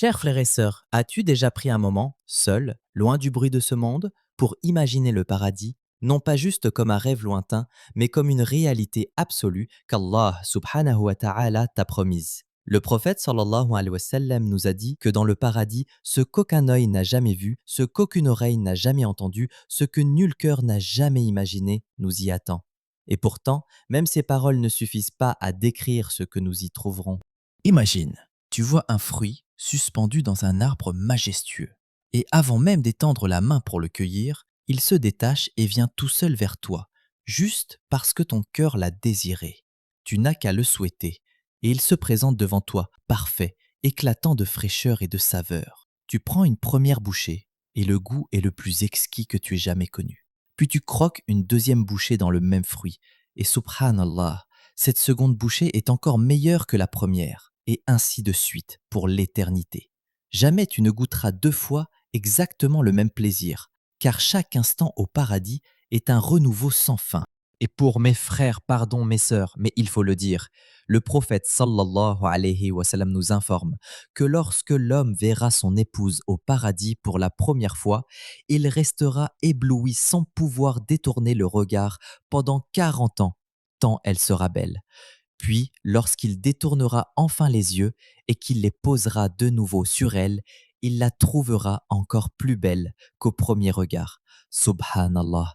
Chers frères et sœurs, as-tu déjà pris un moment, seul, loin du bruit de ce monde, pour imaginer le paradis, non pas juste comme un rêve lointain, mais comme une réalité absolue qu'Allah subhanahu wa ta'ala t'a promise? Le prophète sallallahu alayhi wa sallam nous a dit que dans le paradis, ce qu'aucun œil n'a jamais vu, ce qu'aucune oreille n'a jamais entendu, ce que nul cœur n'a jamais imaginé, nous y attend. Et pourtant, même ces paroles ne suffisent pas à décrire ce que nous y trouverons. Imagine, tu vois un fruit suspendu dans un arbre majestueux, et avant même d'étendre la main pour le cueillir, il se détache et vient tout seul vers toi, juste parce que ton cœur l'a désiré. Tu n'as qu'à le souhaiter, et il se présente devant toi, parfait, éclatant de fraîcheur et de saveur. Tu prends une première bouchée, et le goût est le plus exquis que tu aies jamais connu. Puis tu croques une deuxième bouchée dans le même fruit, et subhanallah, cette seconde bouchée est encore meilleure que la première, et ainsi de suite pour l'éternité. Jamais tu ne goûteras deux fois exactement le même plaisir, car chaque instant au paradis est un renouveau sans fin. Et pour mes frères, pardon mes sœurs, mais il faut le dire, le prophète sallallahu alayhi wa sallam nous informe que lorsque l'homme verra son épouse au paradis pour la première fois, il restera ébloui sans pouvoir détourner le regard pendant 40 ans, tant elle sera belle. Puis, lorsqu'il détournera enfin les yeux et qu'il les posera de nouveau sur elle, il la trouvera encore plus belle qu'au premier regard. Subhanallah.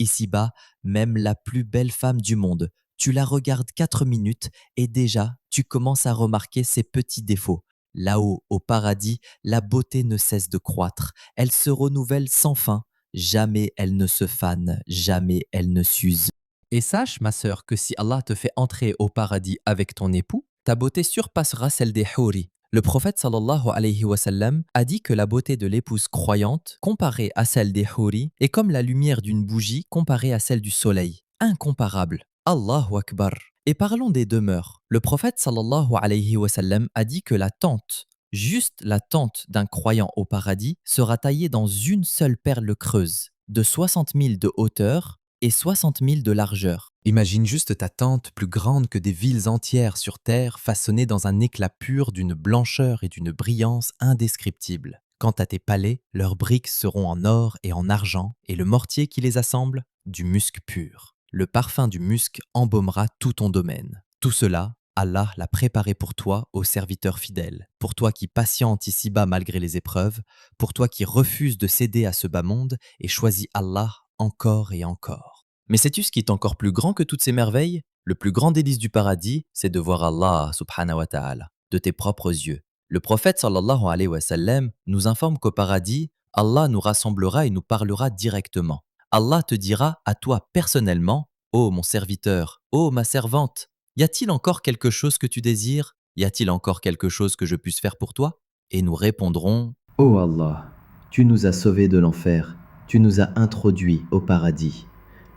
Ici-bas, même la plus belle femme du monde, tu la regardes 4 minutes et déjà tu commences à remarquer ses petits défauts. Là-haut, au paradis, la beauté ne cesse de croître. Elle se renouvelle sans fin. Jamais elle ne se fane, jamais elle ne s'use. Et sache, ma sœur, que si Allah te fait entrer au paradis avec ton époux, ta beauté surpassera celle des houris. Le prophète sallallahu alayhi wa sallam a dit que la beauté de l'épouse croyante, comparée à celle des houris, est comme la lumière d'une bougie comparée à celle du soleil. Incomparable. Allahu Akbar. Et parlons des demeures. Le prophète sallallahu alayhi wa sallam a dit que la tente, juste la tente d'un croyant au paradis, sera taillée dans une seule perle creuse, de 60 000 de hauteur et 60 000 de largeur. Imagine juste ta tente plus grande que des villes entières sur terre, façonnée dans un éclat pur d'une blancheur et d'une brillance indescriptibles. Quant à tes palais, leurs briques seront en or et en argent, et le mortier qui les assemble, du musc pur. Le parfum du musc embaumera tout ton domaine. Tout cela, Allah l'a préparé pour toi, ô serviteur fidèle, pour toi qui patiente ici-bas malgré les épreuves, pour toi qui refuse de céder à ce bas monde et choisis Allah encore et encore. Mais sais-tu ce qui est encore plus grand que toutes ces merveilles? Le plus grand délice du paradis, c'est de voir Allah subhanahu wa ta'ala, de tes propres yeux. Le prophète sallallahu alayhi wa sallam nous informe qu'au paradis, Allah nous rassemblera et nous parlera directement. Allah te dira à toi personnellement: ô mon serviteur, ô ma servante, y a-t-il encore quelque chose que tu désires? Y a-t-il encore quelque chose que je puisse faire pour toi? Et nous répondrons: Ô Allah, tu nous as sauvés de l'enfer, tu nous as introduits au paradis,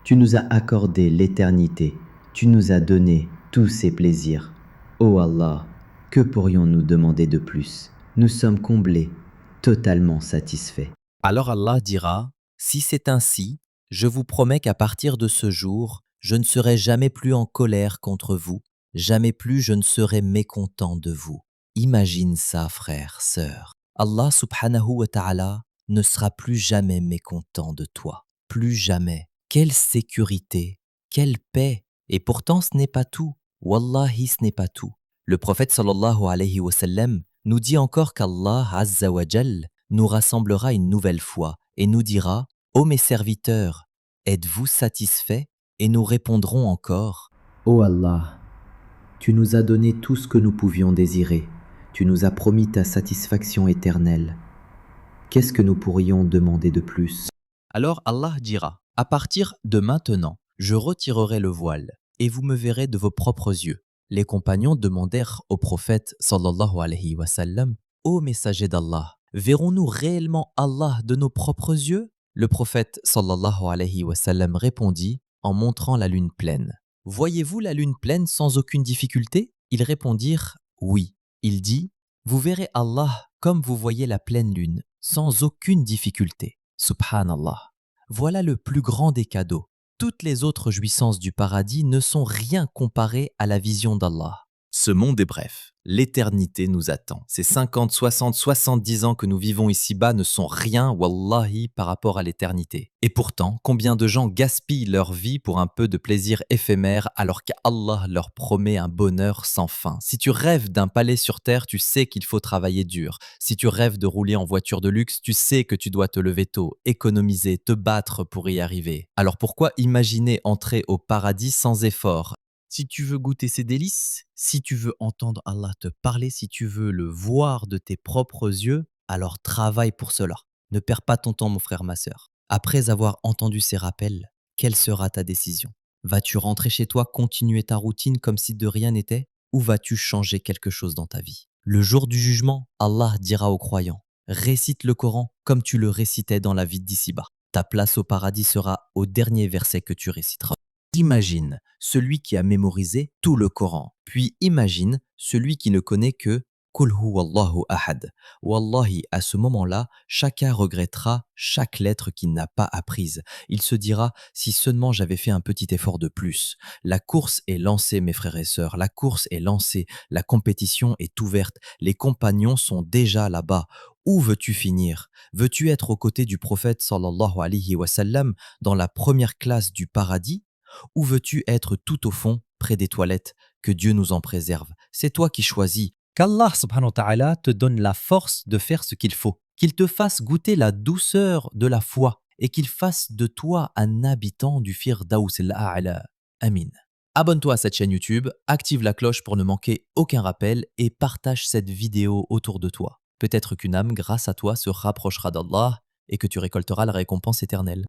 tu nous as accordé l'éternité, tu nous as donné tous ces plaisirs. Ô Allah, que pourrions-nous demander de plus? Nous sommes comblés, totalement satisfaits. Alors Allah dira: si c'est ainsi, je vous promets qu'à partir de ce jour, je ne serai jamais plus en colère contre vous, jamais plus je ne serai mécontent de vous. Imagine ça, frère, sœur. Allah subhanahu wa ta'ala ne sera plus jamais mécontent de toi. Plus jamais. Quelle sécurité, quelle paix. Et pourtant ce n'est pas tout. Wallahi, ce n'est pas tout. Le prophète sallallahu alayhi wa sallam nous dit encore qu'Allah azza wa jal nous rassemblera une nouvelle fois et nous dira: ô mes serviteurs, êtes-vous satisfaits? Et nous répondrons encore: Ô Allah, tu nous as donné tout ce que nous pouvions désirer, tu nous as promis ta satisfaction éternelle. Qu'est-ce que nous pourrions demander de plus? Alors Allah dira: à partir de maintenant, je retirerai le voile et vous me verrez de vos propres yeux. Les compagnons demandèrent au prophète sallallahu alayhi wa sallam: ô messager d'Allah, verrons-nous réellement Allah de nos propres yeux? Le prophète sallallahu alayhi wa sallam répondit en montrant la lune pleine: voyez-vous la lune pleine sans aucune difficulté? Ils répondirent: oui. Il dit: vous verrez Allah comme vous voyez la pleine lune, sans aucune difficulté. Subhanallah. Voilà le plus grand des cadeaux. Toutes les autres jouissances du paradis ne sont rien comparées à la vision d'Allah. Ce monde est bref. L'éternité nous attend. Ces 50, 60, 70 ans que nous vivons ici-bas ne sont rien, wallahi, par rapport à l'éternité. Et pourtant, combien de gens gaspillent leur vie pour un peu de plaisir éphémère alors qu'Allah leur promet un bonheur sans fin. Si tu rêves d'un palais sur terre, tu sais qu'il faut travailler dur. Si tu rêves de rouler en voiture de luxe, tu sais que tu dois te lever tôt, économiser, te battre pour y arriver. Alors pourquoi imaginer entrer au paradis sans effort? Si tu veux goûter ses délices, si tu veux entendre Allah te parler, si tu veux le voir de tes propres yeux, alors travaille pour cela. Ne perds pas ton temps, mon frère, ma sœur. Après avoir entendu ces rappels, quelle sera ta décision? Vas-tu rentrer chez toi, continuer ta routine comme si de rien n'était? Ou vas-tu changer quelque chose dans ta vie? Le jour du jugement, Allah dira aux croyants, récite le Coran comme tu le récitais dans la vie d'ici-bas. Ta place au paradis sera au dernier verset que tu réciteras. Imagine celui qui a mémorisé tout le Coran, puis imagine celui qui ne connaît que Qul huwallahu ahad. Wallahi, à ce moment-là, chacun regrettera chaque lettre qu'il n'a pas apprise. Il se dira, si seulement j'avais fait un petit effort de plus. La course est lancée, mes frères et sœurs, la course est lancée, la compétition est ouverte, les compagnons sont déjà là-bas. Où veux-tu finir? Veux-tu être aux côtés du prophète sallallahu alayhi wa sallam dans la première classe du paradis? Ou veux-tu être tout au fond, près des toilettes? Que Dieu nous en préserve. C'est toi qui choisis. Qu'Allah subhanahu wa ta'ala te donne la force de faire ce qu'il faut. Qu'il te fasse goûter la douceur de la foi et qu'il fasse de toi un habitant du Firdaus al-A'la. Amin. Abonne-toi à cette chaîne YouTube, active la cloche pour ne manquer aucun rappel et partage cette vidéo autour de toi. Peut-être qu'une âme, grâce à toi, se rapprochera d'Allah et que tu récolteras la récompense éternelle.